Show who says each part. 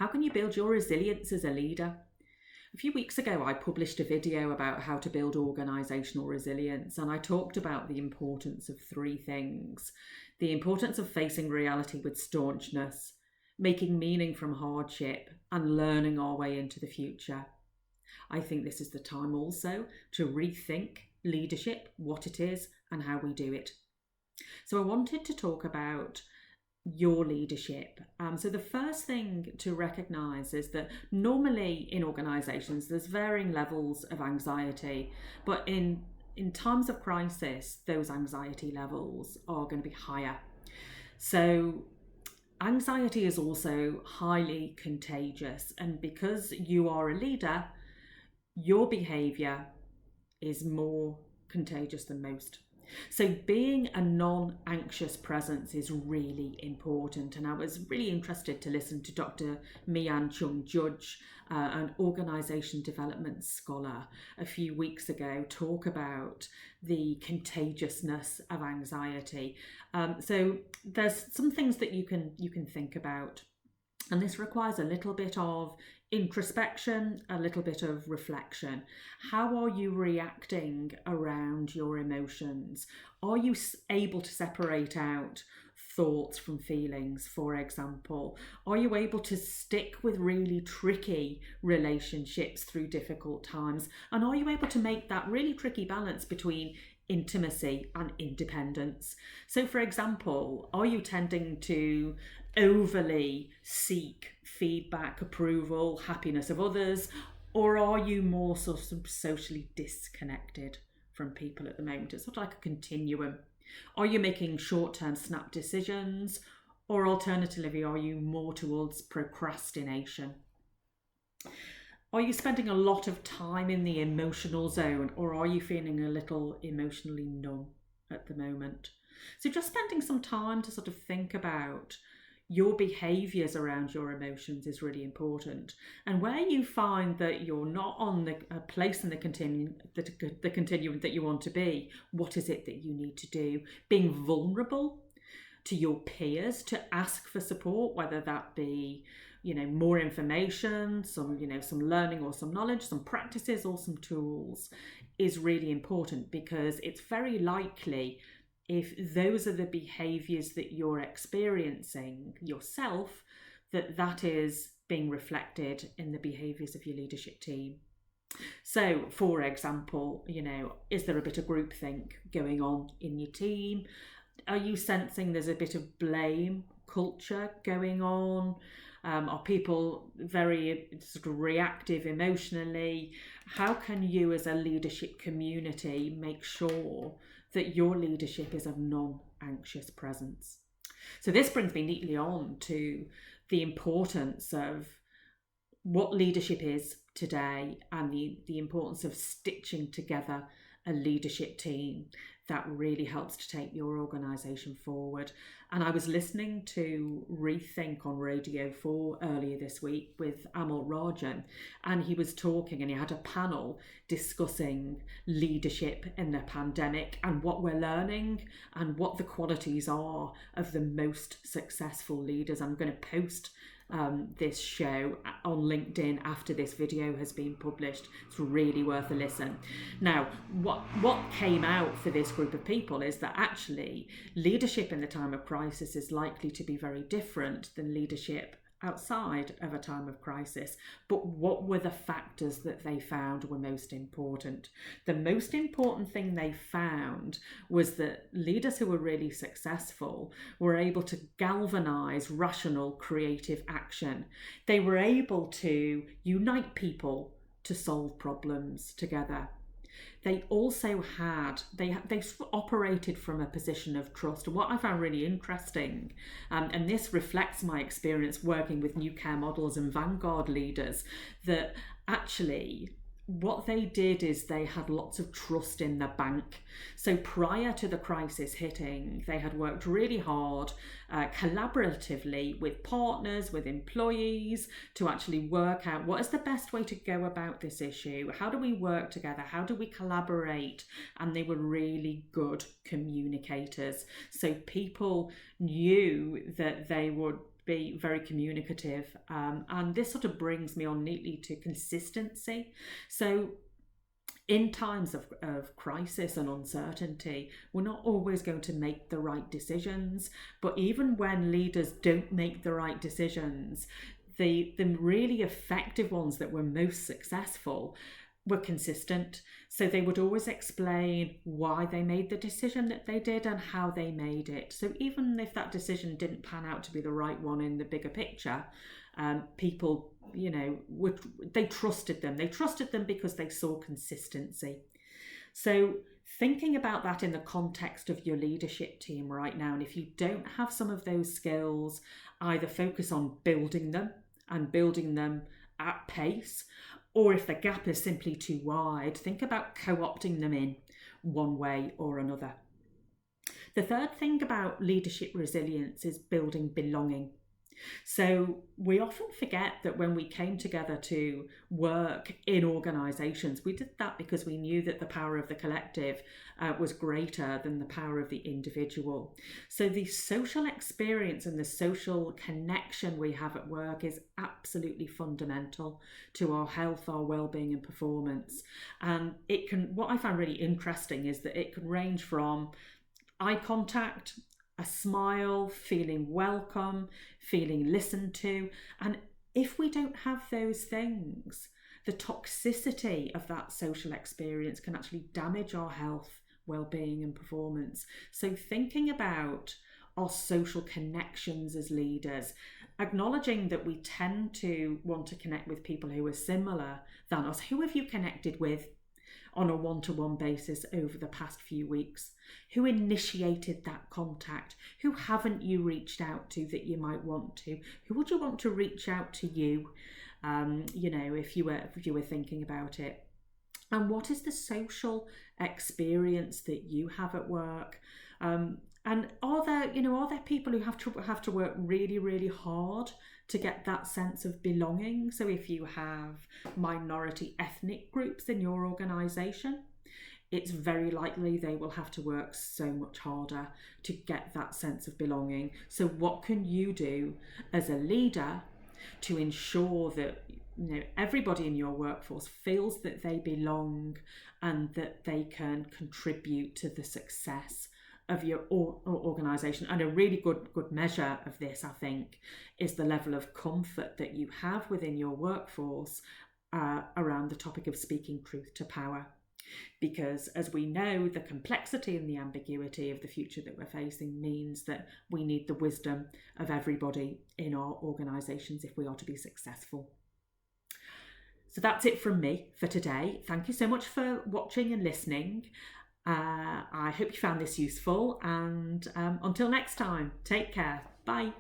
Speaker 1: How can you build your resilience as a leader? A few weeks ago, I published a video about how to build organisational resilience, and I talked about the importance of three things. The importance of facing reality with staunchness, making meaning from hardship, and learning our way into the future. I think this is the time also to rethink leadership, what it is, and how we do it. So I wanted to talk about your leadership. So the first thing to recognise is that normally in organisations there's varying levels of anxiety, but in times of crisis those anxiety levels are going to be higher. So anxiety is also highly contagious, and because you are a leader, your behaviour is more contagious than most. So being a non-anxious presence is really important, and I was really interested to listen to Dr. Mian Chung Judge, an organisation development scholar, a few weeks ago talk about the contagiousness of anxiety. So there's some things that you can think about, and this requires a little bit of introspection, a little bit of reflection. How are you reacting around your emotions? Are you able to separate out thoughts from feelings, for example? Are you able to stick with really tricky relationships through difficult times? And are you able to make that really tricky balance between intimacy and independence? So, for example, are you tending to overly seek feedback, approval, happiness of others, or are you more sort of socially disconnected from people at the moment? It's sort of like a continuum. Are you making short-term snap decisions, or alternatively, are you more towards procrastination? Are you spending a lot of time in the emotional zone, or are you feeling a little emotionally numb at the moment? So just spending some time to sort of think about your behaviours around your emotions is really important. And where you find that you're not on a place in the continuum that you want to be, what is it that you need to do? Being vulnerable to your peers to ask for support, whether that be more information, some learning or some knowledge, some practices or some tools, is really important, because it's very likely, if those are the behaviours that you're experiencing yourself, that is being reflected in the behaviours of your leadership team. So, for example, is there a bit of groupthink going on in your team? Are you sensing there's a bit of blame culture going on? Are people very sort of reactive emotionally? How can you as a leadership community make sure that your leadership is a non-anxious presence? So this brings me neatly on to the importance of what leadership is today, and the importance of stitching together a leadership team that really helps to take your organisation forward. And I was listening to Rethink on Radio 4 earlier this week with Amal Rajan, and he was talking, and he had a panel discussing leadership in the pandemic and what we're learning and what the qualities are of the most successful leaders. I'm going to post this show on LinkedIn after this video has been published. It's really worth a listen. Now, what came out for this group of people is that actually leadership in the time of crisis is likely to be very different than leadership outside of a time of crisis. But what were the factors that they found were most important? The most important thing they found was that leaders who were really successful were able to galvanize rational, creative action. They were able to unite people to solve problems together. They also they operated from a position of trust. And what I found really interesting, and this reflects my experience working with new care models and vanguard leaders, that actually what they did is they had lots of trust in the bank. So prior to the crisis hitting, they had worked really hard collaboratively with partners, with employees, to actually work out what is the best way to go about this issue. How do we work together? How do we collaborate? And they were really good communicators. So people knew that they would be very communicative. And this sort of brings me on neatly to consistency. So in times of crisis and uncertainty, we're not always going to make the right decisions. But even when leaders don't make the right decisions, the really effective ones that were most successful were consistent. So they would always explain why they made the decision that they did and how they made it. So even if that decision didn't pan out to be the right one in the bigger picture, people, they trusted them. They trusted them because they saw consistency. So thinking about that in the context of your leadership team right now, and if you don't have some of those skills, either focus on building them and building them at pace, or if the gap is simply too wide, think about co-opting them in one way or another. The third thing about leadership resilience is building belonging. So we often forget that when we came together to work in organisations, we did that because we knew that the power of the collective was greater than the power of the individual. So the social experience and the social connection we have at work is absolutely fundamental to our health, our well-being and performance. And what I find really interesting is that it can range from eye contact, a smile, feeling welcome, feeling listened to. And if we don't have those things, the toxicity of that social experience can actually damage our health, well-being and performance. So thinking about our social connections as leaders, acknowledging that we tend to want to connect with people who are similar than us. Who have you connected with on a one-to-one basis over the past few weeks? Who initiated that contact? Who haven't you reached out to that you might want to? Who would you want to reach out to you? If you were thinking about it. And what is the social experience that you have at work? And are there people who have to work really, really hard to get that sense of belonging? So if you have minority ethnic groups in your organisation, it's very likely they will have to work so much harder to get that sense of belonging. So what can you do as a leader to ensure that everybody in your workforce feels that they belong and that they can contribute to the success of your organisation? And a really good measure of this, I think, is the level of comfort that you have within your workforce around the topic of speaking truth to power. Because as we know, the complexity and the ambiguity of the future that we're facing means that we need the wisdom of everybody in our organisations if we are to be successful. So that's it from me for today. Thank you so much for watching and listening. I hope you found this useful, and until next time, take care. Bye.